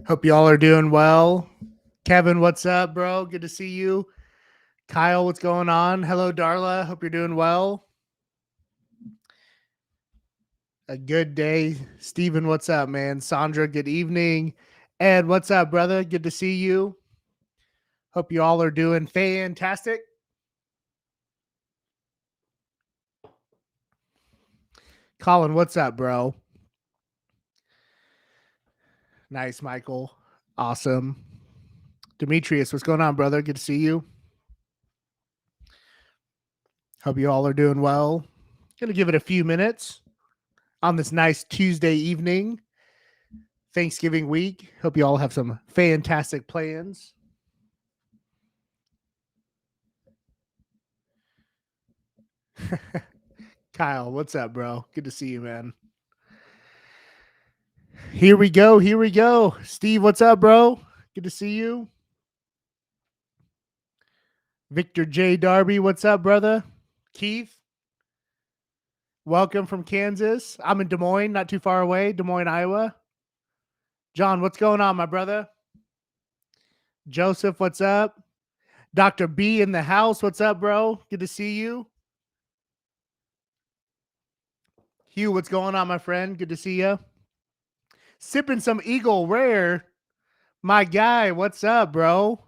Hope y'all are doing well. Kevin, what's up, bro? Good to see you. Kyle, what's going on? Hello, Darla. Hope you're doing well. A good day. Steven, what's up, man? Sandra, good evening. Ed, what's up, brother? Good to see you. Hope you all are doing fantastic. Colin, what's up, bro? Nice, Michael. Awesome. Demetrius, what's going on, brother? Good to see you. Hope you all are doing well. Gonna give it a few minutes on this nice Tuesday evening, Thanksgiving week. Hope you all have some fantastic plans. Kyle, what's up, bro? Good to see you, man. Here we go. Here we go. Steve, what's up, bro? Good to see you. Victor J. Darby, what's up, brother? Keith, welcome from Kansas. I'm in Des Moines, not too far away, Des Moines, Iowa. John, what's going on, my brother? Joseph, what's up? Dr. B in the house, what's up, bro? Good to see you. Hugh, what's going on, my friend? Good to see you. Sipping some Eagle Rare. My guy, what's up, bro?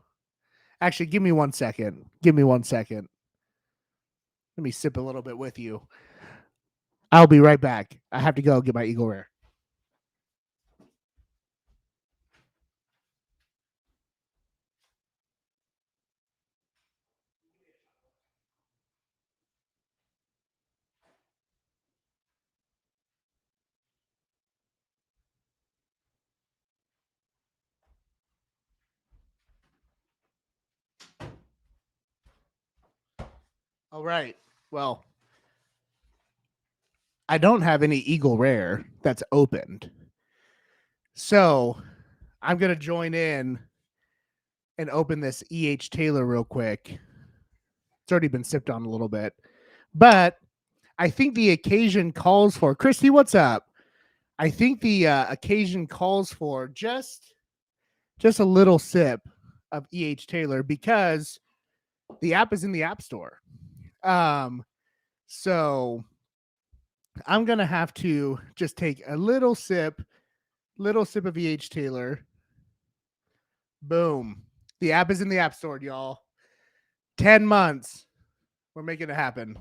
Actually, give me 1 second. Give me 1 second. Let me sip a little bit with you. I'll be right back. I have to go get my Eagle Rare. All right. Well, I don't have any Eagle Rare that's opened. So I'm going to join in and open this E.H. Taylor real quick. It's already been sipped on a little bit. But I think the occasion calls for, Christy, what's up? I think the occasion calls for just a little sip of E.H. Taylor because the app is in the App Store. So I'm going to have to just take a little sip of E.H. Taylor. Boom. The app is in the App Store, y'all. 10 months. We're making it happen.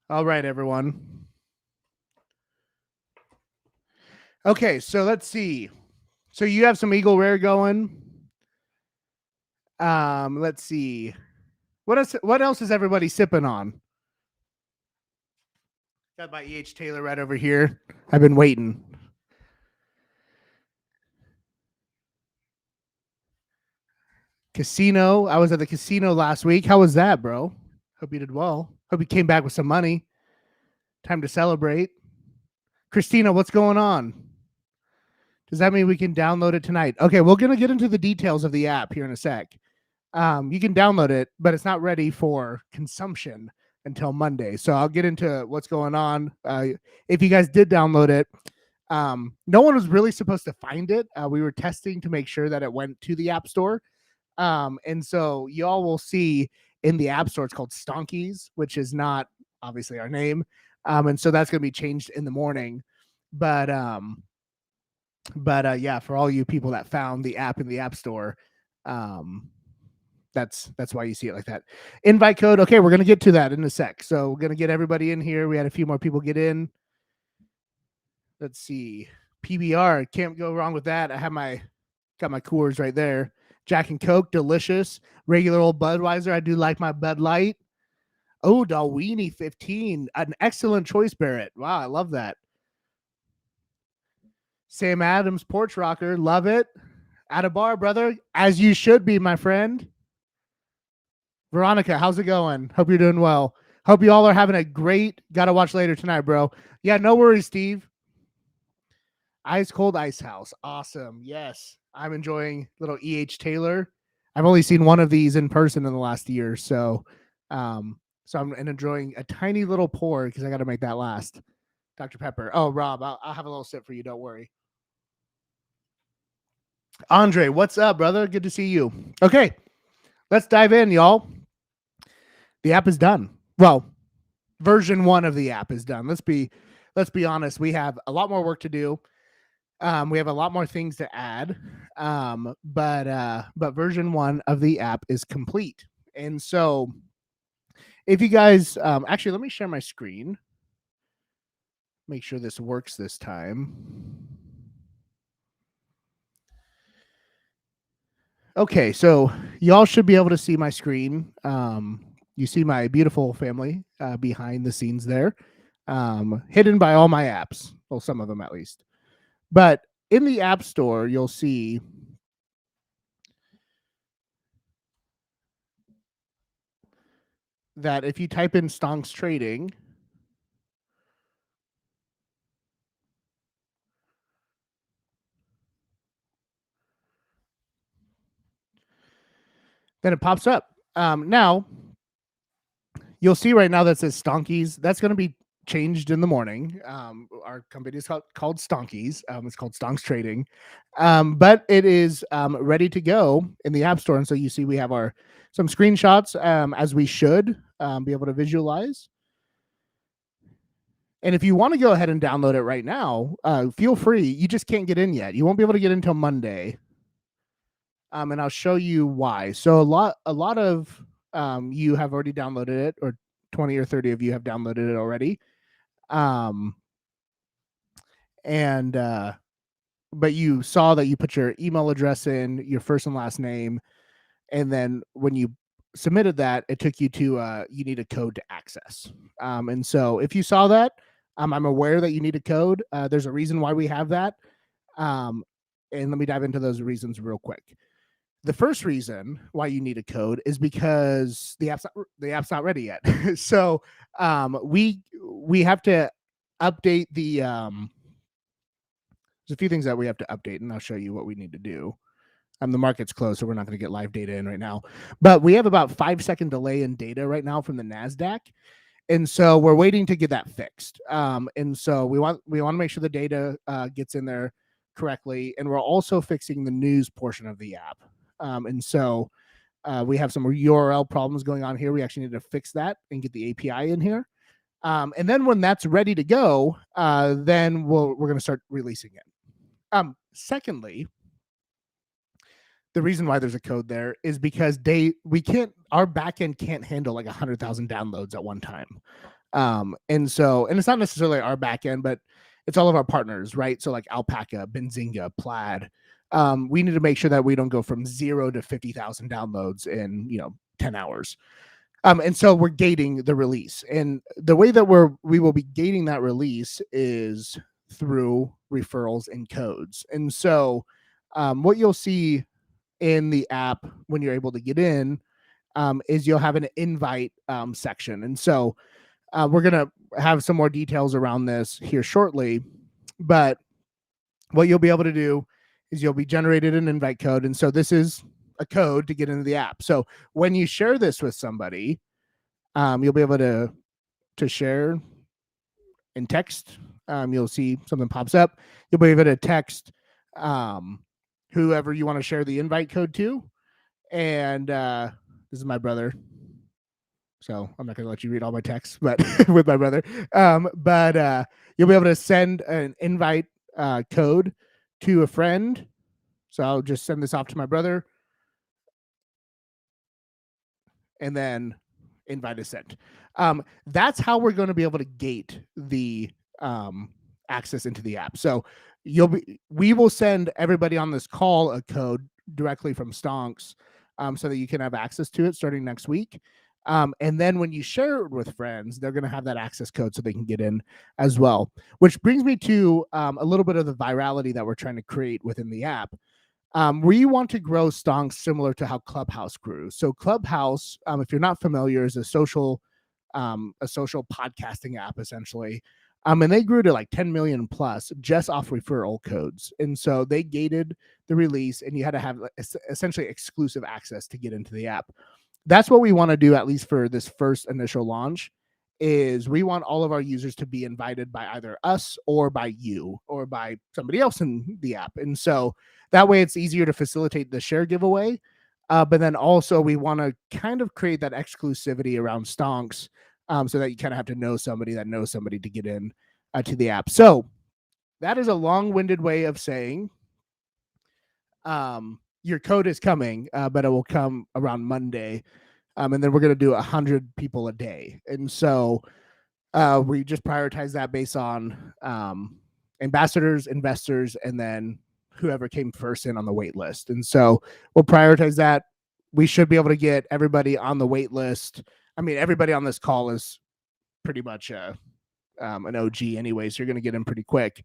All right, everyone. Okay, so let's see. So you have some Eagle Rare going. Let's see. What else is everybody sipping on? Got my E.H. Taylor right over here. I've been waiting. Casino. I was at the casino last week. How was that, bro? Hope you did well. Hope you came back with some money. Time to celebrate. Christina, what's going on? Does that mean we can download it tonight? Okay, we're going to get into the details of the app here in a sec. You can download it, but it's not ready for consumption until Monday. So I'll get into what's going on. If you guys did download it, no one was really supposed to find it. We were testing to make sure that it went to the App Store. And so y'all will see in the App Store, it's called Stonks, which is not obviously our name. And so that's going to be changed in the morning. But yeah, for all you people that found the app in the App Store, that's why you see it like that. Invite code. Okay, we're going to get to that in a sec. So we're going to get everybody in here. We had a few more people get in. Let's see. PBR. Can't go wrong with that. I have got my Coors right there. Jack and Coke, delicious. Regular old Budweiser. I do like my Bud Light. Oh, Dalwini 15. An excellent choice, Barrett. Wow, I love that. Sam Adams, Porch Rocker. Love it. At a bar, brother. As you should be, my friend. Veronica, how's it going? Hope you're doing well. Hope you all are having a great gotta watch later tonight, bro. Yeah, no worries, Steve. Ice Cold Ice House. Awesome. Yes. I'm enjoying little E.H. Taylor. I've only seen one of these in person in the last year. So I'm enjoying a tiny little pour because I got to make that last. Dr. Pepper. Oh, Rob, I'll have a little sip for you. Don't worry. Andre, what's up, brother? Good to see you. Okay, let's dive in, y'all. The app is done. Well, version 1 of the app is done. Let's be honest. We have a lot more work to do. We have a lot more things to add. But version 1 of the app is complete. And so if you guys actually, let me share my screen. Make sure this works this time. Okay, so y'all should be able to see my screen. You see my beautiful family behind the scenes there, hidden by all my apps. Well, some of them at least. But in the App Store, you'll see that if you type in Stonks Trading, then it pops up. Now, you'll see right now that says Stonkies. That's going to be changed in the morning. Our company is called Stonkies. It's called Stonks Trading. But it is ready to go in the App Store. And so you see we have some screenshots as we should be able to visualize. And if you want to go ahead and download it right now, feel free. You just can't get in yet. You won't be able to get in until Monday. And I'll show you why. So a lot of you have already downloaded it, or 20 or 30 of you have downloaded it already. But you saw that you put your email address in, your first and last name, and then when you submitted that, it took you to you need a code to access. And so if you saw that, I'm aware that you need a code. There's a reason why we have that. And let me dive into those reasons real quick. The first reason why you need a code is because the app's not ready yet. So we have to update the there's a few things that we have to update, and I'll show you what we need to do. The market's closed, so we're not going to get live data in right now. But we have about 5-second delay in data right now from the NASDAQ. And so we're waiting to get that fixed. And so we want to make sure the data gets in there correctly. And we're also fixing the news portion of the app. And so we have some URL problems going on here. We actually need to fix that and get the API in here. And then when that's ready to go, then we're going to start releasing it. Secondly, the reason why there's a code there is because our backend can't handle like 100,000 downloads at one time. And it's not necessarily our backend, but it's all of our partners, right? So like Alpaca, Benzinga, Plaid. We need to make sure that we don't go from 0 to 50,000 downloads in 10 hours. And so we're gating the release, and the way that we will be gating that release is through referrals and codes. And so what you'll see in the app when you're able to get in is you'll have an invite section. And so we're going to have some more details around this here shortly. But what you'll be able to do is you'll be generated an invite code. And so this is a code to get into the app. So when you share this with somebody, you'll be able to share in text. You'll see something pops up. You'll be able to text whoever you want to share the invite code to. And this is my brother. So I'm not going to let you read all my texts, but with my brother. But you'll be able to send an invite code to a friend. So I'll just send this off to my brother. And then invite is sent. That's how we're going to be able to gate the access into the app. So we will send everybody on this call a code directly from Stonks so that you can have access to it starting next week. And then when you share it with friends, they're going to have that access code so they can get in as well. Which brings me to a little bit of the virality that we're trying to create within the app. We want to grow Stonks similar to how Clubhouse grew. So Clubhouse, if you're not familiar, is a social podcasting app essentially. And they grew to like 10 million plus just off referral codes. And so they gated the release, and you had to have essentially exclusive access to get into the app. That's what we want to do, at least for this first initial launch. is we want all of our users to be invited by either us or by you or by somebody else in the app. And so that way it's easier to facilitate the share giveaway. But then also we want to kind of create that exclusivity around Stonks, so that you kind of have to know somebody that knows somebody to get in to the app. So that is a long-winded way of saying your code is coming, but it will come around Monday. And then we're going to do 100 people a day. And so we just prioritize that based on ambassadors, investors, and then whoever came first in on the wait list. And so we'll prioritize that. We should be able to get everybody on the wait list. I mean, everybody on this call is pretty much an OG anyway, so you're going to get in pretty quick.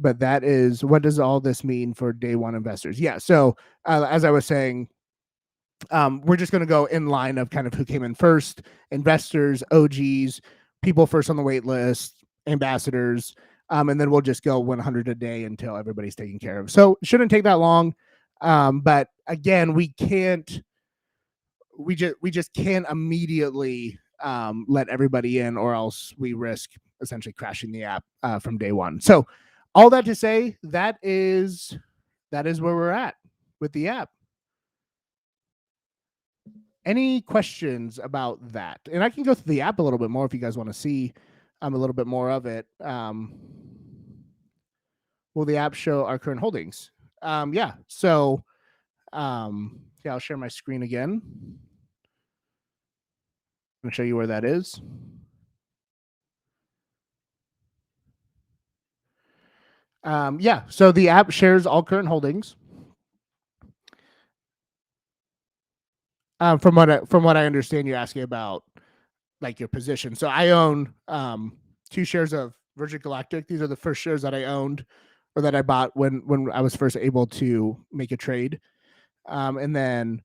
But that is, what does all this mean for day one investors? Yeah. So as I was saying, we're just going to go in line of kind of who came in first: investors, OGs, people first on the wait list, ambassadors, and then we'll just go 100 a day until everybody's taken care of. So it shouldn't take that long. But again, we just can't immediately let everybody in, or else we risk essentially crashing the app from day one. So all that to say, that is where we're at with the app. Any questions about that? And I can go through the app a little bit more if you guys want to see a little bit more of it. Will the app show our current holdings? Yeah. So yeah, I'll share my screen again. I'm going to show you where that is. Yeah, so the app shares all current holdings. From what I understand, you're asking about like your position. So I own 2 shares of Virgin Galactic. These are the first shares that I owned, or that I bought when I was first able to make a trade. And then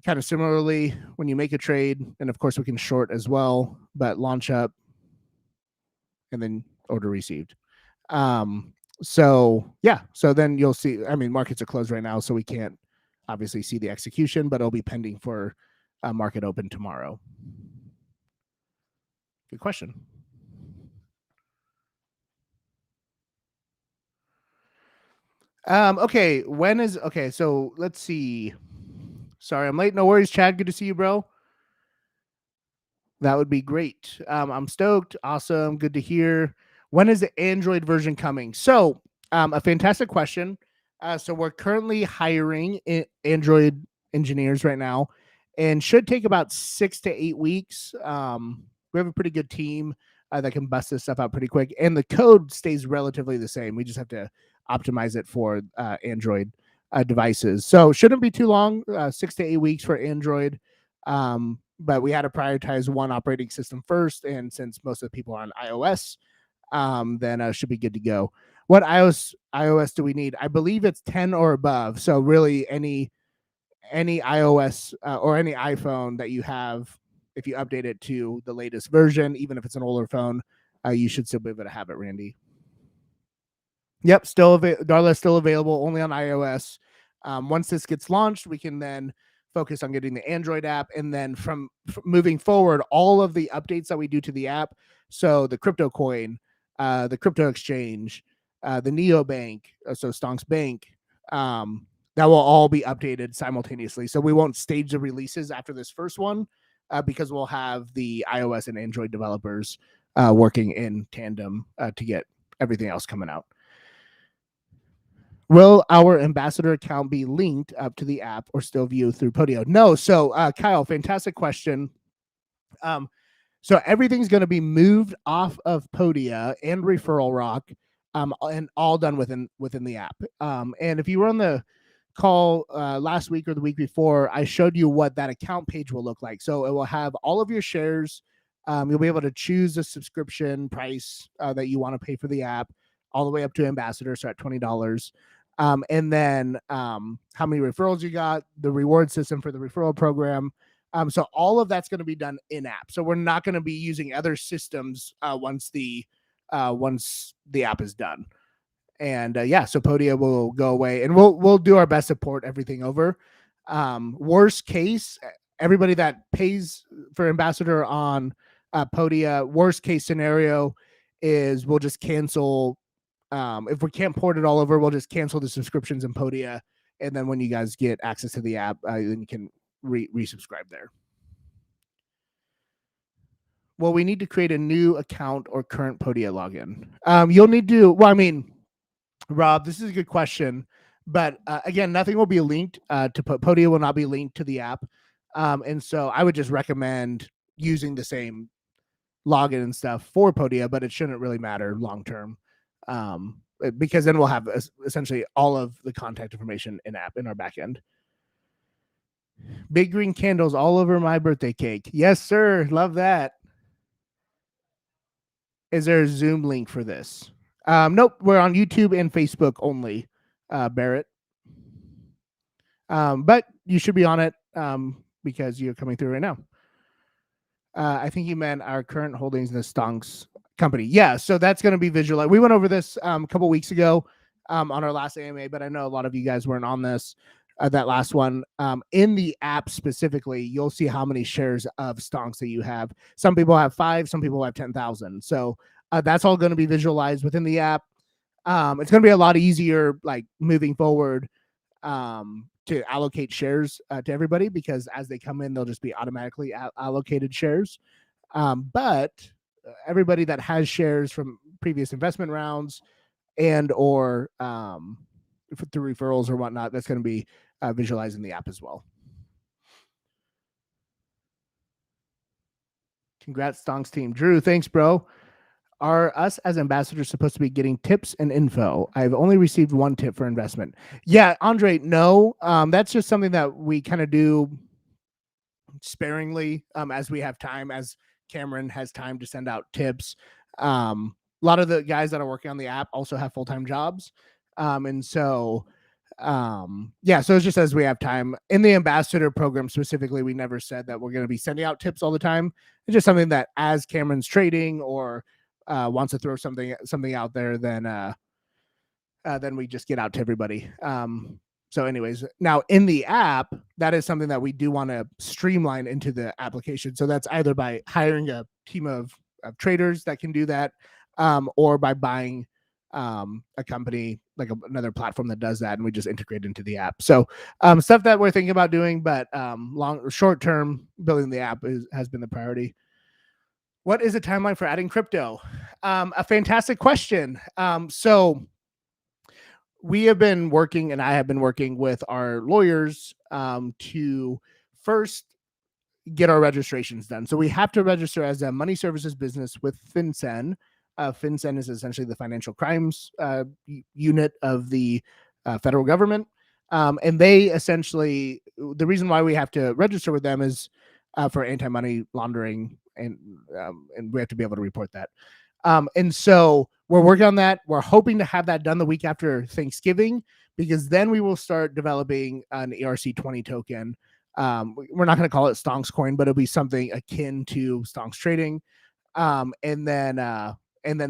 kind of similarly, when you make a trade, and of course we can short as well, but launch up and then order received. So yeah, so then you'll see, I mean, markets are closed right now, so we can't obviously see the execution, but it'll be pending for market open tomorrow. Good question. Okay, okay, so let's see. Sorry, I'm late. No worries, Chad. Good to see you, bro. That would be great. I'm stoked. Awesome. Good to hear. When is the Android version coming? So, a fantastic question. So we're currently hiring Android engineers right now, and should take about 6 to 8 weeks. We have a pretty good team that can bust this stuff out pretty quick, and the code stays relatively the same. We just have to optimize it for Android devices. So shouldn't be too long. 6 to 8 weeks for Android. But we had to prioritize one operating system first, and since most of the people are on iOS, then should be good to go. What iOS do we need? I believe it's 10 or above. So really, any iOS or any iPhone that you have, if you update it to the latest version, even if it's an older phone, you should still be able to have it, Randy. Yep, Darla is still available only on iOS. Once this gets launched, we can then focus on getting the Android app, and then from moving forward, all of the updates that we do to the app, so the crypto coin, the crypto exchange, the neobank, so Stonks Bank, that will all be updated simultaneously. So we won't stage the releases after this first one, because we'll have the iOS and Android developers working in tandem to get everything else coming out. Will our ambassador account be linked up to the app or still view through Podio? No. So, Kyle, fantastic question. So everything's going to be moved off of Podia and Referral Rock, and all done within the app. And if you were on the call last week or the week before, I showed you what that account page will look like. So it will have all of your shares. You'll be able to choose a subscription price that you want to pay for the app, all the way up to ambassador, so at $20. And then how many referrals you got, the reward system for the referral program. So all of that's going to be done in app. So we're not going to be using other systems once the app is done. And yeah, so Podia will go away, and we'll do our best to port everything over. Worst case, everybody that pays for ambassador on Podia, worst case scenario is we'll just cancel. If we can't port it all over, we'll just cancel the subscriptions in Podia. And then when you guys get access to the app, then you can resubscribe there. Well, we need to create a new account or current Podia login. You'll need to, well, I mean, Rob, this is a good question. But again, nothing will be linked to Podia will not be linked to the app. And so I would just recommend using the same login and stuff for Podia, but it shouldn't really matter long term. Because then we'll have essentially all of the contact information in app in our backend. Big green candles all over my birthday cake. Yes, sir. Love that. Is there a Zoom link for this? Nope. We're on YouTube and Facebook only, Barrett. But you should be on it because you're coming through right now. I think you meant our current holdings in the Stonks company. Yeah, so that's going to be visualized. We went over this a couple weeks ago on our last AMA, but I know a lot of you guys weren't on this, that last one. In the app specifically, you'll see how many shares of Stonks that you have. Some people have 5, some people have 10,000. So that's all going to be visualized within the app. It's going to be a lot easier, like moving forward, to allocate shares to everybody, because as they come in, they'll just be automatically allocated shares. But everybody that has shares from previous investment rounds and or through referrals or whatnot, that's going to be visualized in the app as well. Congrats, Stonks team. Drew, thanks, bro. Are us as ambassadors supposed to be getting tips and info? I've only received 1 tip for investment. Yeah, Andre, no. That's just something that we kind of do sparingly as we have time, as Cameron has time to send out tips. A lot of the guys that are working on the app also have full-time jobs. And so, yeah, so it's just as we have time. In the ambassador program specifically, we never said that we're going to be sending out tips all the time. It's just something that as Cameron's trading or wants to throw something out there, then we just get out to everybody. So anyways, now in the app, that is something that we do want to streamline into the application. So that's either by hiring a team of traders that can do that, or by buying a company like another platform that does that, and we just integrate into the app. So stuff that we're thinking about doing, but short term, building the app has been the priority. What is the timeline for adding crypto? A fantastic question. So we have been working, and I have been working with our lawyers to first get our registrations done. So we have to register as a money services business with FinCEN. FinCEN is essentially the financial crimes unit of the federal government. And they essentially, the reason why we have to register with them is for anti-money laundering, and we have to be able to report that. And so we're working on that. We're hoping to have that done the week after Thanksgiving, because then we will start developing an ERC20 token. We're not going to call it Stonks coin, but it'll be something akin to Stonks trading. And then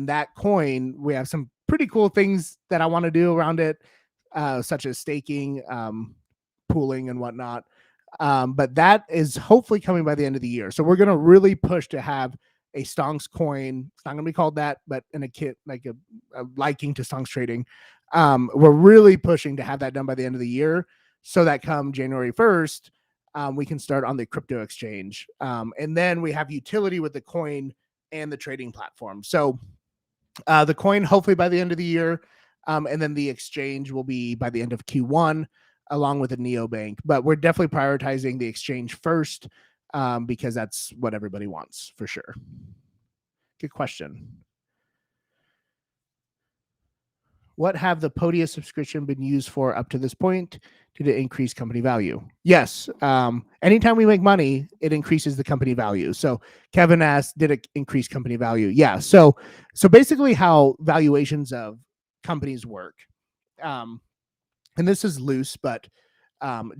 that coin, we have some pretty cool things that I want to do around it, such as staking, pooling, and whatnot. But that is hopefully coming by the end of the year. So we're going to really push to have a Stonks coin. It's not going to be called that, but in a kit, like a liking to Stonks trading. We're really pushing to have that done by the end of the year, so that come January 1st, we can start on the crypto exchange. And then we have utility with the coin and the trading platform. So the coin, hopefully by the end of the year, and then the exchange will be by the end of Q1, along with a neobank. But we're definitely prioritizing the exchange first, because that's what everybody wants for sure. Good question. What have the Podia subscription been used for up to this point? To increase company value? Yes. Anytime we make money, it increases the company value. So Kevin asked, did it increase company value? Yeah. So basically how valuations of companies work, and this is loose, but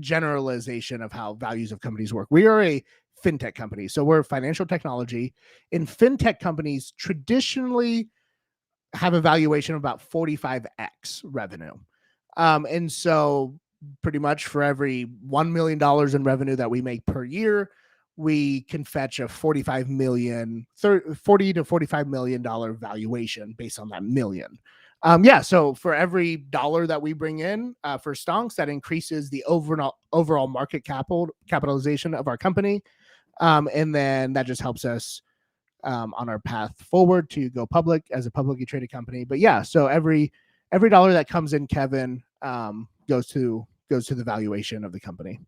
generalization of how values of companies work. We are a fintech company. So we're financial technology, and fintech companies traditionally have a valuation of about 45x revenue. And so pretty much for every $1 million in revenue that we make per year, we can fetch a $40 to $45 million valuation based on that million. So for every dollar that we bring in for Stonks, that increases the overall market capitalization of our company. And then that just helps us on our path forward to go public as a publicly traded company. But yeah, so every dollar that comes in, Kevin, goes to the valuation of the company.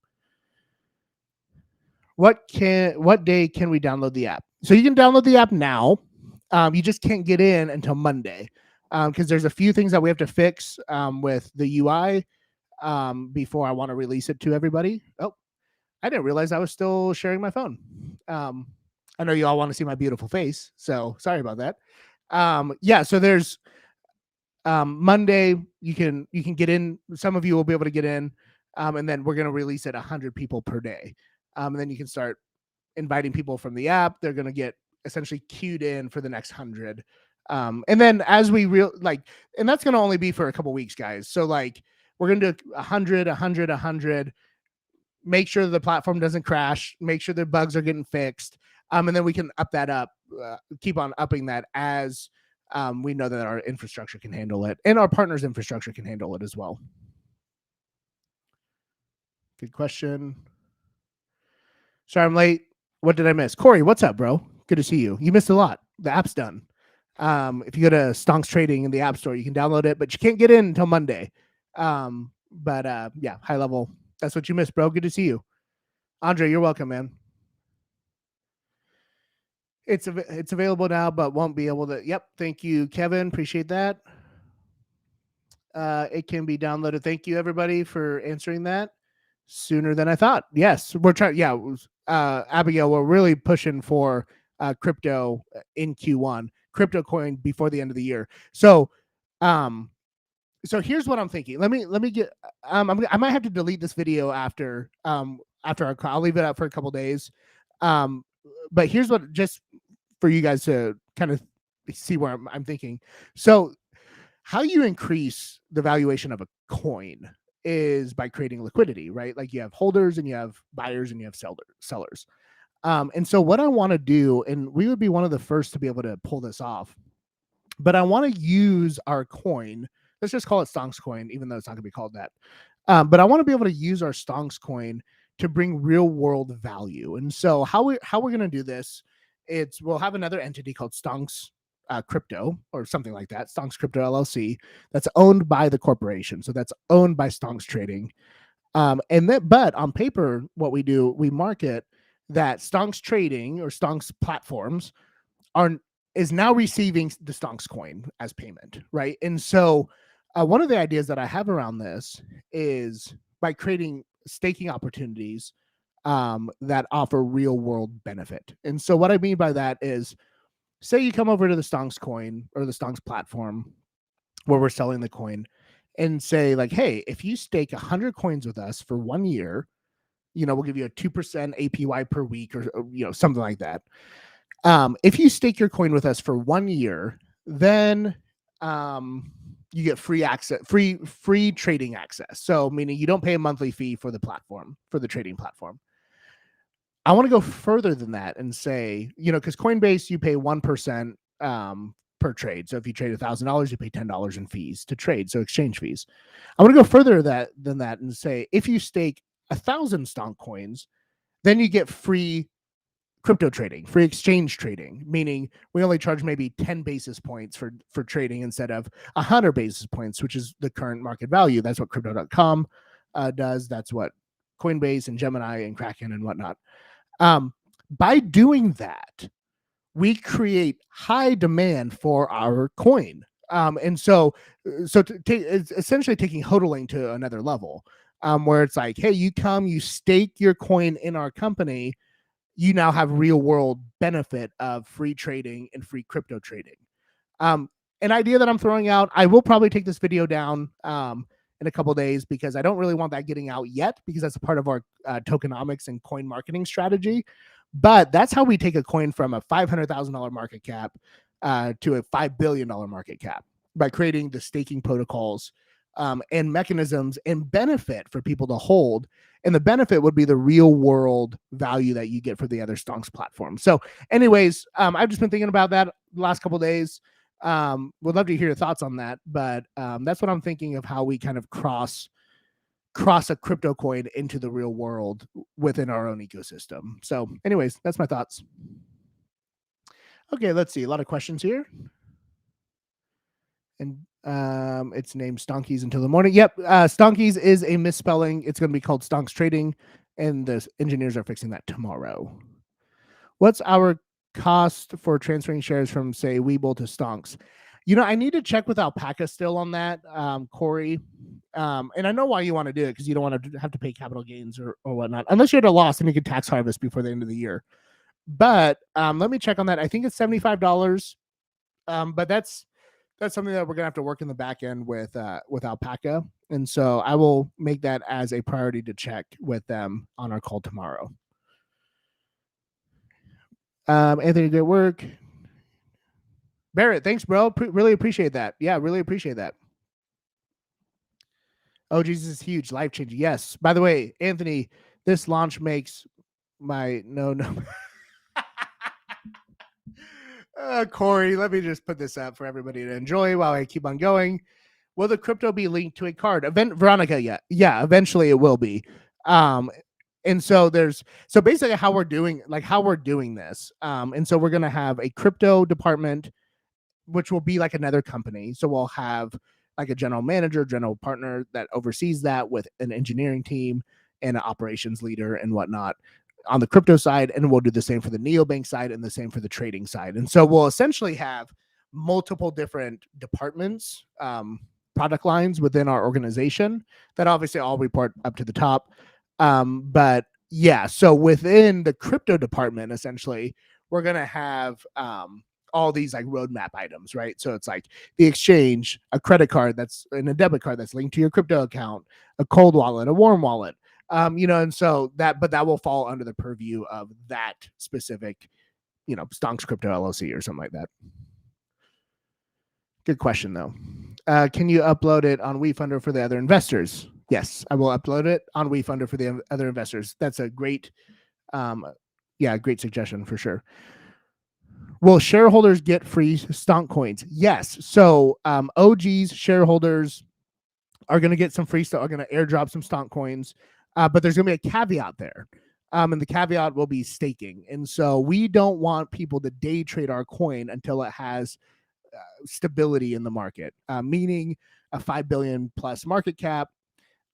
What day can we download the app? So you can download the app now. You just can't get in until Monday because there's a few things that we have to fix with the UI before I want to release it to everybody. Oh, I didn't realize I was still sharing my phone. I know you all want to see my beautiful face, so sorry about that. So there's Monday. You can get in. Some of you will be able to get in, and then we're going to release it 100 people per day. And then you can start inviting people from the app. They're going to get essentially queued in for the next 100. And then as we and that's going to only be for a couple weeks, guys. So like we're going to do 100. Make sure the platform doesn't crash. Make sure the bugs are getting fixed. And then we can keep on upping that as we know that our infrastructure can handle it and our partners' infrastructure can handle it as well. Good question. Sorry, I'm late. What did I miss? Corey, what's up, bro? Good to see you. You missed a lot. The app's done. If you go to Stonks Trading in the App Store, you can download it, but you can't get in until Monday. High level. That's what you missed, bro. Good to see you. Andre, you're welcome, man. It's available now, but won't be able to. Yep. Thank you, Kevin. Appreciate that. It can be downloaded. Thank you, everybody, for answering that sooner than I thought. Yes, we're trying. Yeah, Abigail, we're really pushing for crypto in Q1, crypto coin before the end of the year. So here's what I'm thinking. Let me get. I might have to delete this video after our call. I'll leave it up for a couple days. But here's what, just for you guys to kind of see where I'm thinking. So how you increase the valuation of a coin is by creating liquidity, right? Like you have holders and you have buyers and you have sellers. And so what I want to do, and we would be one of the first to be able to pull this off, but I want to use our coin. Let's just call it Stonks coin, even though it's not going to be called that. But I want to be able to use our Stonks coin to bring real world value. And so how we're going to do this, we'll have another entity called Stonks Crypto or something like that, Stonks Crypto LLC, that's owned by the corporation. So that's owned by Stonks Trading. But on paper, what we do, we market that Stonks Trading or Stonks platforms is now receiving the Stonks coin as payment, right? And so one of the ideas that I have around this is by creating staking opportunities that offer real world benefit. And so what I mean by that is, say you come over to the Stonks coin or the Stonks platform where we're selling the coin and say like, hey, if you stake 100 coins with us for 1 year, we'll give you a 2% APY per week or something like that. If you stake your coin with us for 1 year, then you get free access, free trading access. So meaning you don't pay a monthly fee for the platform, for the trading platform. I want to go further than that and say, because Coinbase, you pay 1% per trade. So if you trade $1,000, you pay $10 in fees to trade. So exchange fees. I want to go further than that and say, if you stake 1,000 Stonk coins, then you get free crypto trading, free exchange trading, meaning we only charge maybe 10 basis points for trading instead of 100 basis points, which is the current market value. That's what crypto.com does. That's what Coinbase and Gemini and Kraken and whatnot. By doing that, we create high demand for our coin. And so it's essentially taking hodling to another level, where it's like, hey, you stake your coin in our company, you now have real world benefit of free trading and free crypto trading. An idea that I'm throwing out, I will probably take this video down in a couple of days because I don't really want that getting out yet because that's a part of our tokenomics and coin marketing strategy. But that's how we take a coin from a $500,000 market cap to a $5 billion market cap, by creating the staking protocols and mechanisms and benefit for people to hold. And the benefit would be the real world value that you get for the other Stonks platform. So anyways, I've just been thinking about that the last couple of days. Would love to hear your thoughts on that, but that's what I'm thinking of, how we kind of cross a crypto coin into the real world within our own ecosystem. So anyways, that's my thoughts. Okay, let's see. A lot of questions here. And it's named Stonkies until the morning. Yep, Stonkies is a misspelling. It's going to be called Stonks Trading, and the engineers are fixing that tomorrow. What's our cost for transferring shares from, say, Webull to Stonks? I need to check with Alpaca still on that, Corey. And I know why you want to do it, because you don't want to have to pay capital gains or whatnot, unless you're at a loss and you can tax harvest before the end of the year. But let me check on that. I think it's $75. But that's something that we're gonna have to work in the back end with Alpaca, and so I will make that as a priority to check with them on our call tomorrow. Anthony, great work. Barrett, thanks, bro. Really appreciate that. Yeah, really appreciate that. Oh, Jesus is huge, life changing. Yes. By the way, Anthony, this launch makes my no. Corey, let me just put this up for everybody to enjoy while I keep on going. Will the crypto be linked to a card? Veronica, yeah, eventually it will be. And so basically how we're doing this. And so we're gonna have a crypto department, which will be like another company. So we'll have like a general manager, general partner that oversees that, with an engineering team and an operations leader and whatnot on the crypto side, and we'll do the same for the neobank side and the same for the trading side. And so we'll essentially have multiple different departments, product lines within our organization that obviously all report up to the top. But yeah, so within the crypto department, essentially, we're going to have all these like roadmap items, right? So it's like the exchange, a credit card and a debit card that's linked to your crypto account, a cold wallet, a warm wallet. And so that will fall under the purview of that specific, Stonks Crypto LLC or something like that. Good question, though. Can you upload it on WeFunder for the other investors? Yes, I will upload it on WeFunder for the other investors. That's a great, great suggestion for sure. Will shareholders get free Stonk coins? Yes. So OGs, shareholders are going to get some free stuff, are going to airdrop some Stonk coins. But there's going to be a caveat there. And the caveat will be staking. And so we don't want people to day trade our coin until it has stability in the market, meaning a 5 billion plus market cap,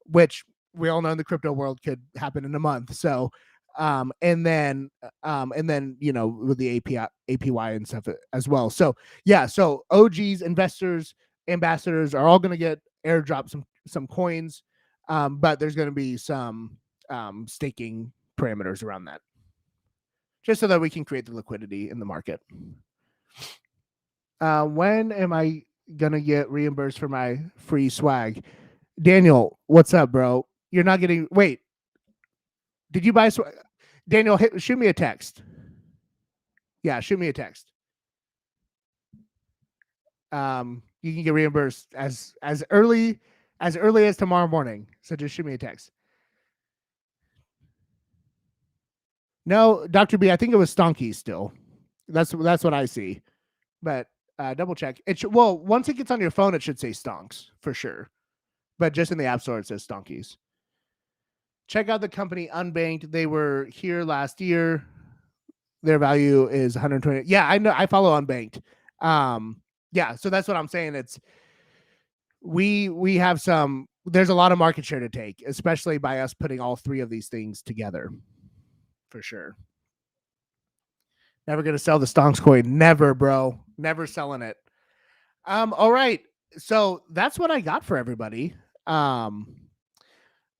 which we all know in the crypto world could happen in a month. So, and then, with the APY and stuff as well. So yeah, so OGs, investors, ambassadors are all going to get airdrop some coins. But there's going to be some staking parameters around that, just so that we can create the liquidity in the market. When am I going to get reimbursed for my free swag? Daniel, what's up, bro? You're not getting... Wait. Did you buy swag? Daniel, shoot me a text. Yeah, shoot me a text. You can get reimbursed as early as tomorrow morning. So just shoot me a text. No, Dr. B, I think it was Stonky still. That's what I see. But double check. Once it gets on your phone, it should say Stonks for sure. But just in the App Store, it says Stonkies. Check out the company Unbanked. They were here last year. Their value is 120. Yeah, I know. I follow Unbanked. Yeah, so that's what I'm saying. It's we have there's a lot of market share to take, especially by us putting all three of these things together, for sure. Never going to sell the Stonks coin. Never, bro. Never selling it. All right. So that's what I got for everybody.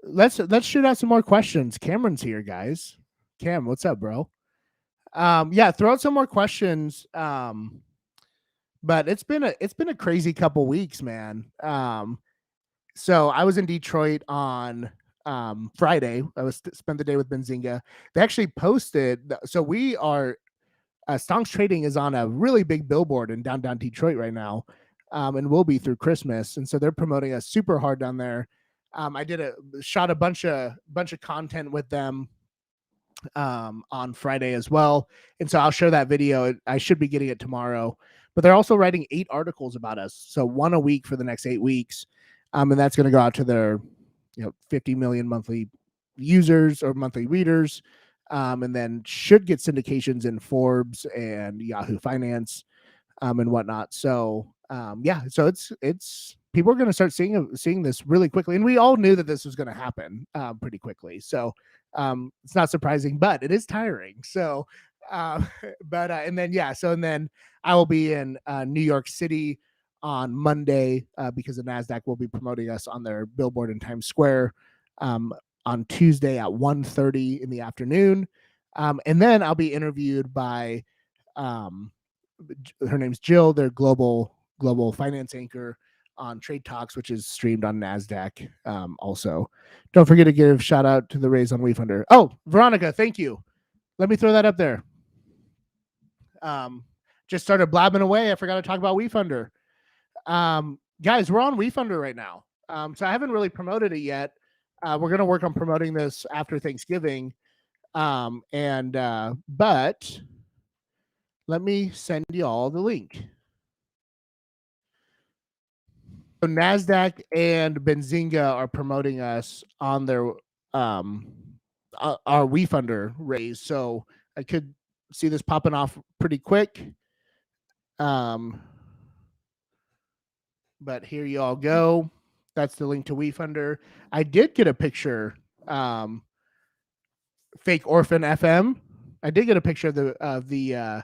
Let's shoot out some more questions. Cameron's here, guys. Cam, what's up, bro? Yeah, throw out some more questions. But it's been a crazy couple weeks, man. So I was in Detroit on Friday. I spent the day with Benzinga. They actually posted. So we are Stonks Trading is on a really big billboard in downtown Detroit right now. and will be through Christmas. And so they're promoting us super hard down there. I shot a bunch of content with them on Friday as well. And so I'll share that video. I should be getting it tomorrow. But they're also writing 8 articles about us. So 1 a week for the next 8 weeks. And that's going to go out to their 50 million monthly users or monthly readers. And then should get syndications in Forbes and Yahoo Finance and whatnot. So so it's people are going to start seeing this really quickly, and we all knew that this was going to happen pretty quickly. So it's not surprising, but it is tiring. So, and then I will be in New York City on Monday because the NASDAQ will be promoting us on their billboard in Times Square on Tuesday at 1:30 in the afternoon. And then I'll be interviewed by her name's Jill, their global finance anchor on Trade Talks, which is streamed on NASDAQ. Also, don't forget to give shout out to the raise on WeFunder. Oh, Veronica, thank you. Let me throw that up there. Just started blabbing away. I forgot to talk about WeFunder. Guys, we're on WeFunder right now. So I haven't really promoted it yet. We're going to work on promoting this after Thanksgiving. But let me send you all the link. So NASDAQ and Benzinga are promoting us on their our WeFunder raise. So I could see this popping off pretty quick. But here you all go. That's the link to WeFunder. I did get a picture. Fake Orphan FM. I did get a picture of the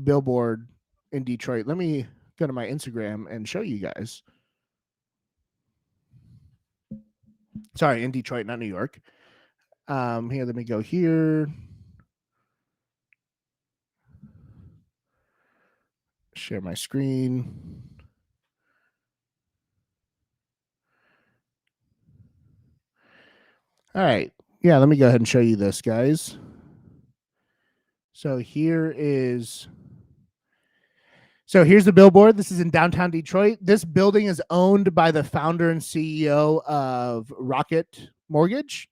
billboard in Detroit. Let me go to my Instagram and show you guys. Sorry, in Detroit, not New York. Here, let me go here. Share my screen. All right. Yeah, let me go ahead and show you this, guys. So here's the billboard. This is in downtown Detroit. This building is owned by the founder and CEO of Rocket Mortgage.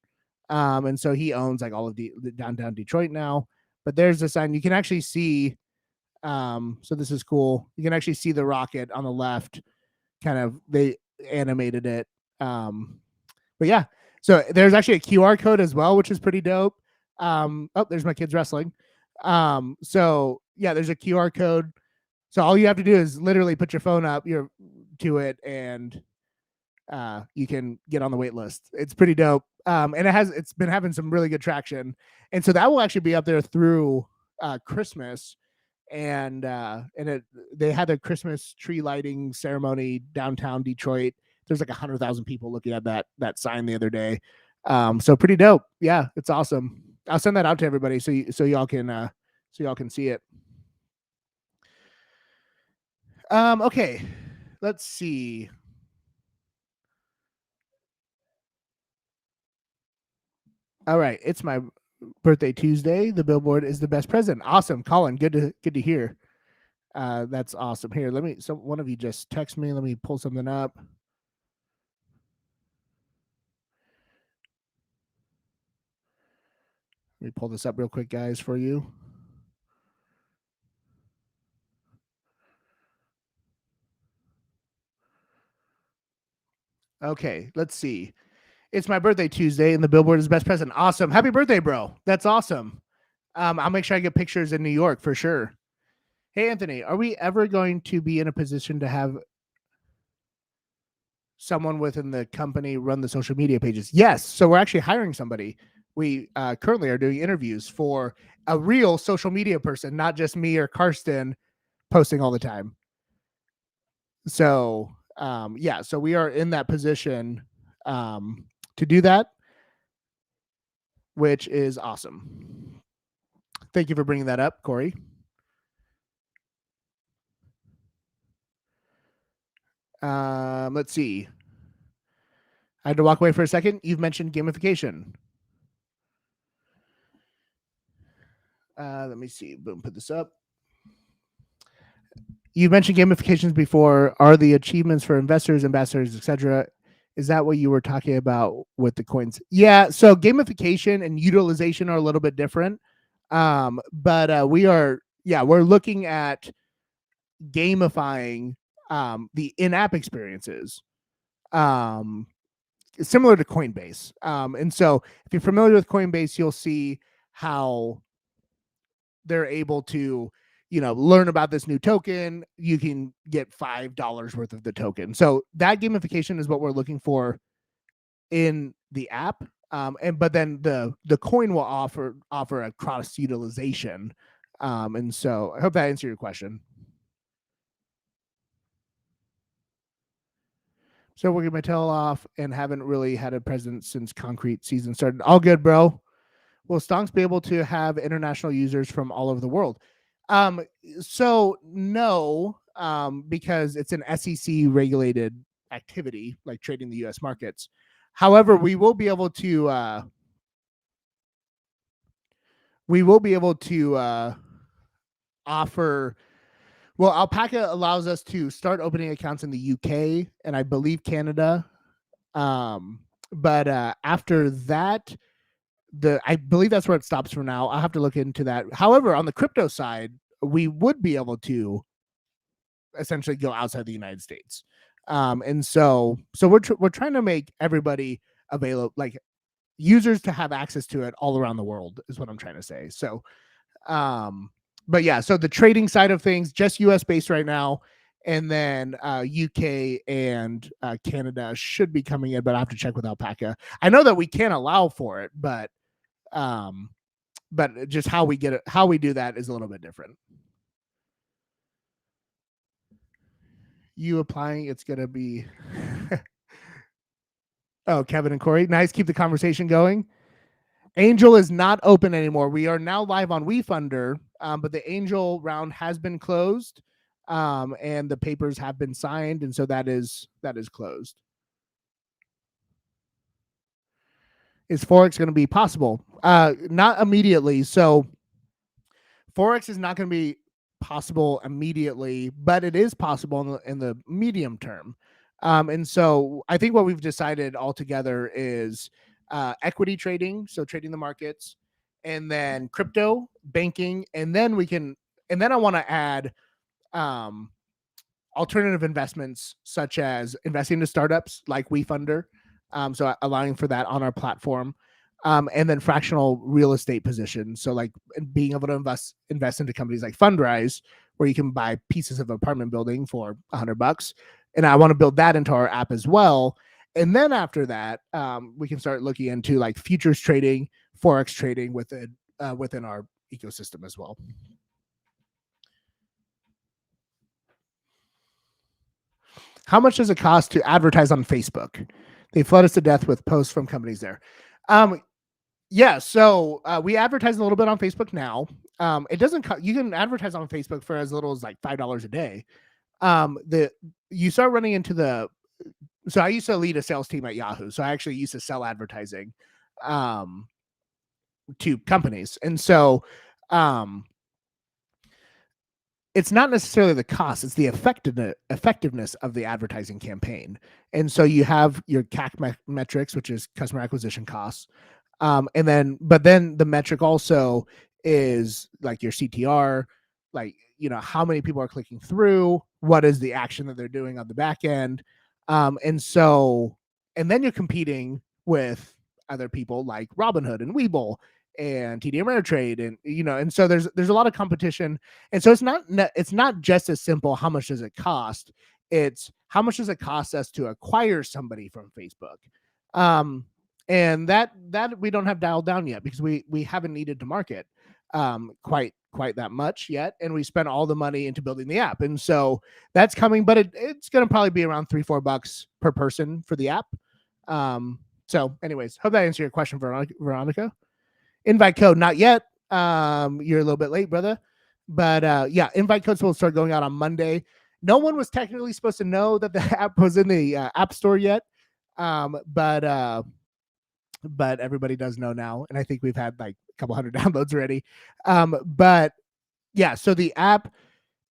And so he owns like all of the downtown Detroit now. But there's the sign. You can actually see, so this is cool. You can actually see the rocket on the left. Kind of, they animated it. But yeah, so there's actually a QR code as well, which is pretty dope. Oh, there's my kids wrestling. So yeah, there's a QR code. So all you have to do is literally put your phone up to it, and you can get on the wait list. It's pretty dope. And it's been having some really good traction. And so that will actually be up there through Christmas. And they had a Christmas tree lighting ceremony downtown Detroit. There's like 100,000 people looking at that sign the other day. So pretty dope. Yeah, it's awesome. I'll send that out to everybody so y'all can see it. Okay, let's see. All right, it's my birthday Tuesday. The billboard is the best present. Awesome, Colin. Good to hear. That's awesome. Here, one of you just text me. Let me pull something up. Let me pull this up real quick, guys, for you. Okay, let's see. It's my birthday Tuesday, and the billboard is best present. Awesome. Happy birthday, bro. That's awesome. I'll make sure I get pictures in New York for sure. Hey, Anthony, are we ever going to be in a position to have someone within the company run the social media pages? Yes. So we're actually hiring somebody. We currently are doing interviews for a real social media person, not just me or Karsten posting all the time. So so we are in that position to do that, which is awesome. Thank you for bringing that up, Corey. Let's see. I had to walk away for a second. You've mentioned gamification. Let me see. Boom, put this up. You mentioned gamifications before. Are the achievements for investors, ambassadors, etc.? Is that what you were talking about with the coins? Yeah. So gamification and utilization are a little bit different. But we're looking at gamifying the in-app experiences. Similar to Coinbase. And so if you're familiar with Coinbase, you'll see how they're able to, learn about this new token. You can get $5 worth of the token. So that gamification is what we're looking for in the app. But then the coin will offer a cross utilization. And so I hope that answered your question. So working my tail off and haven't really had a presence since concrete season started. All good, bro. Will Stonks be able to have international users from all over the world? So no, because it's an SEC regulated activity, like trading the U.S. markets. However, we will be able to offer. Well, Alpaca allows us to start opening accounts in the UK and I believe Canada. But after that, I believe that's where it stops for now. I'll have to look into that. However, on the crypto side, we would be able to essentially go outside the United States. And so we're trying to make everybody available, like users to have access to it all around the world is what I'm trying to say. So, but yeah, so the trading side of things, just US based right now. And then UK and Canada should be coming in, but I have to check with Alpaca. I know that we can allow for it, but just how we get it, how we do that is a little bit different. You applying, it's gonna be oh, Kevin and Corey, nice. Keep the conversation going. Angel is not open anymore. We are now live on WeFunder, but the Angel round has been closed, and the papers have been signed, and so that is closed. Is Forex going to be possible? Not immediately. So Forex is not going to be possible immediately, but it is possible in the medium term. And so I think what we've decided altogether is equity trading, so trading the markets, and then crypto, banking, and then I want to add alternative investments such as investing into startups like WeFunder, so allowing for that on our platform, and then fractional real estate positions. So like being able to invest into companies like Fundrise, where you can buy pieces of apartment building for $100. And I want to build that into our app as well. And then after that, we can start looking into like futures trading, Forex trading within our ecosystem as well. How much does it cost to advertise on Facebook? They flood us to death with posts from companies there. Yeah, so we advertise a little bit on Facebook now. It doesn't. You can advertise on Facebook for as little as like $5 a day. You start running into the. So I used to lead a sales team at Yahoo. So I actually used to sell advertising to companies, and so it's not necessarily the cost, it's the effectiveness of the advertising campaign. And so you have your CAC metrics, which is customer acquisition costs. But then the metric also is like your CTR, like, how many people are clicking through, what is the action that they're doing on the back end. And then you're competing with other people like Robinhood and Webull and TD Ameritrade, and so there's a lot of competition, and so it's not just as simple how much does it cost, it's how much does it cost us to acquire somebody from Facebook, and that we don't have dialed down yet because we haven't needed to market quite that much yet, and we spent all the money into building the app, and so that's coming, but it's going to probably be around $3-4 per person for the app. So anyways, hope that answered your question, Veronica. Invite code, not yet. You're a little bit late, brother. But yeah, invite codes will start going out on Monday. No one was technically supposed to know that the app was in the App Store yet. But everybody does know now. And I think we've had like a couple hundred downloads already. But yeah, so the app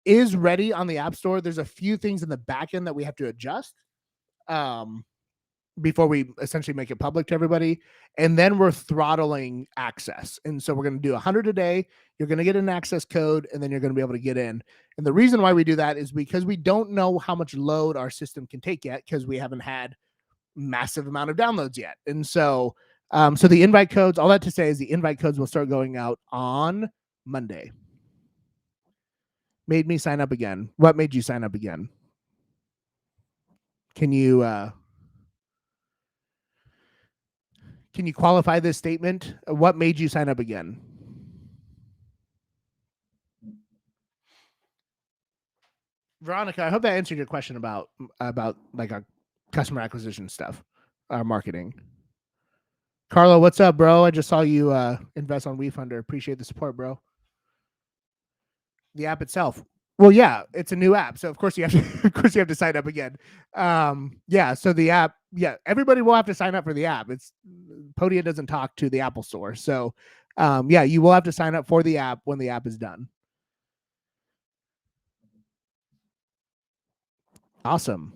is ready on the App Store. There's a few things in the back end that we have to adjust before we essentially make it public to everybody. And then we're throttling access. And so we're going to do 100 a day. You're going to get an access code, and then you're going to be able to get in. And the reason why we do that is because we don't know how much load our system can take yet, because we haven't had massive amount of downloads yet. And so, so the invite codes, all that to say is the invite codes will start going out on Monday. Made me sign up again. What made you sign up again? Can you qualify this statement? What made you sign up again? Veronica, I hope that answered your question about like our customer acquisition stuff, our marketing. Carlo, what's up, bro? I just saw you invest on WeFunder. Appreciate the support, bro. The app itself. Well, yeah, it's a new app, so of course you have to, sign up again. Yeah, so the app, yeah, everybody will have to sign up for the app. It's Podio doesn't talk to the Apple Store, so yeah, you will have to sign up for the app when the app is done. Awesome.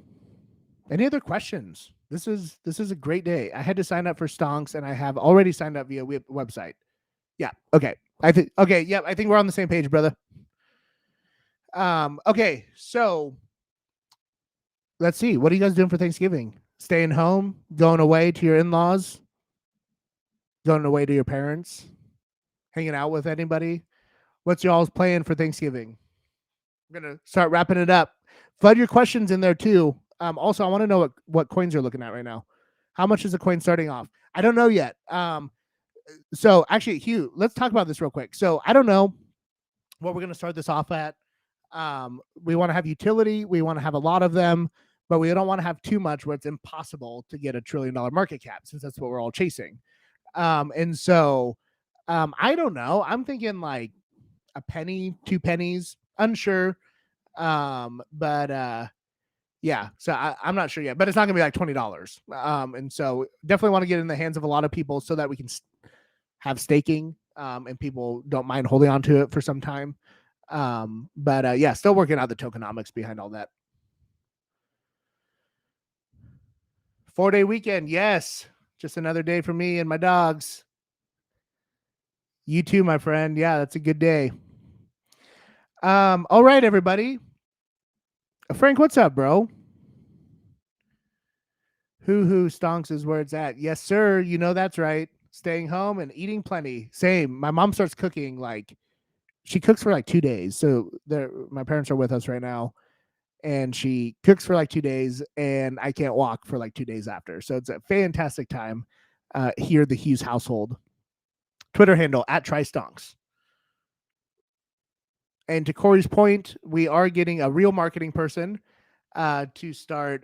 Any other questions? This is a great day. I had to sign up for Stonks, and I have already signed up via website. Yeah. Okay. I think. Okay. Yeah. I think we're on the same page, brother. Okay. So let's see. What are you guys doing for Thanksgiving? Staying home? Going away to your in-laws? Going away to your parents? Hanging out with anybody? What's y'all's plan for Thanksgiving? I'm gonna start wrapping it up. Flood your questions in there too. Also, I want to know what coins you're looking at right now. How much is a coin starting off? I don't know yet. So actually, Hugh, let's talk about this real quick. So I don't know what we're going to start this off at. We want to have utility. We want to have a lot of them, but we don't want to have too much where it's impossible to get $1 trillion market cap, since that's what we're all chasing. And so I don't know. I'm thinking like a penny, 2 pennies, unsure. But yeah, so I'm not sure yet, but it's not gonna be like $20. And so definitely want to get in the hands of a lot of people so that we can have staking, and people don't mind holding on to it for some time. But yeah, still working out the tokenomics behind all that. 4-day weekend, yes, just another day for me and my dogs. You too, my friend. Yeah, that's a good day. All right, everybody. Frank, what's up, bro? Hoo Stonks is where it's at. Yes, sir. You know that's right. Staying home and eating plenty. Same. My mom starts cooking, like she cooks for like 2 days. So my parents are with us right now, and she cooks for like 2 days, and I can't walk for like 2 days after. So it's a fantastic time here at the Hughes household. Twitter handle @TryStonks. And to Corey's point, we are getting a real marketing person to start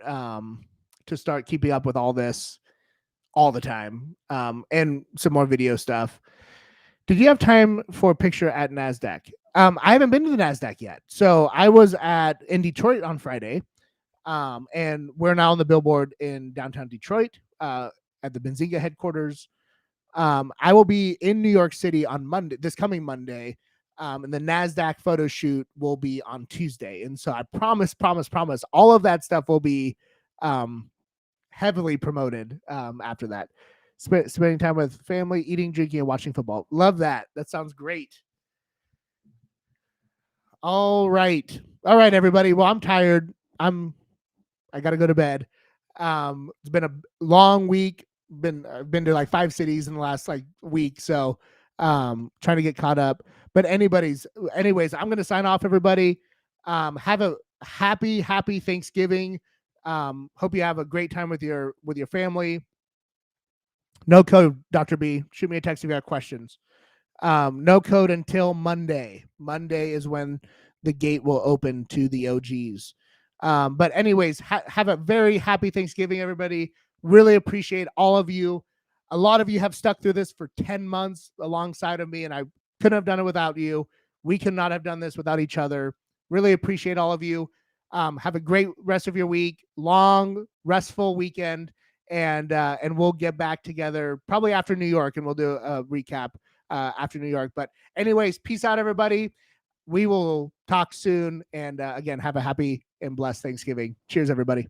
keeping up with all this all the time, and some more video stuff. Did you have time for a picture at NASDAQ? I haven't been to the NASDAQ yet. So I was in Detroit on Friday, and we're now on the billboard in downtown Detroit at the Benzinga headquarters. I will be in New York City on Monday, this coming Monday, and the NASDAQ photo shoot will be on Tuesday. And so I promise, all of that stuff will be heavily promoted after that. Spending time with family, eating, drinking, and watching football. Love that. That sounds great. All right, everybody. Well, I'm tired. I got to go to bed. It's been a long week. I've been to like 5 cities in the last like week, so trying to get caught up. But anyways, I'm going to sign off, everybody. Have a happy Thanksgiving. Hope you have a great time with your family. No code, Dr. B. Shoot me a text if you have questions. No code until Monday. Monday is when the gate will open to the OGs. But anyways, have a very happy Thanksgiving, everybody. Really appreciate all of you. A lot of you have stuck through this for 10 months alongside of me, and I couldn't have done it without you. We could not have done this without each other. Really appreciate all of you. Have a great rest of your week. Long, restful weekend. And we'll get back together probably after New York, and we'll do a recap after New York. But anyways, peace out, everybody. we will talk soon. And again, have a happy and blessed Thanksgiving. Cheers, everybody.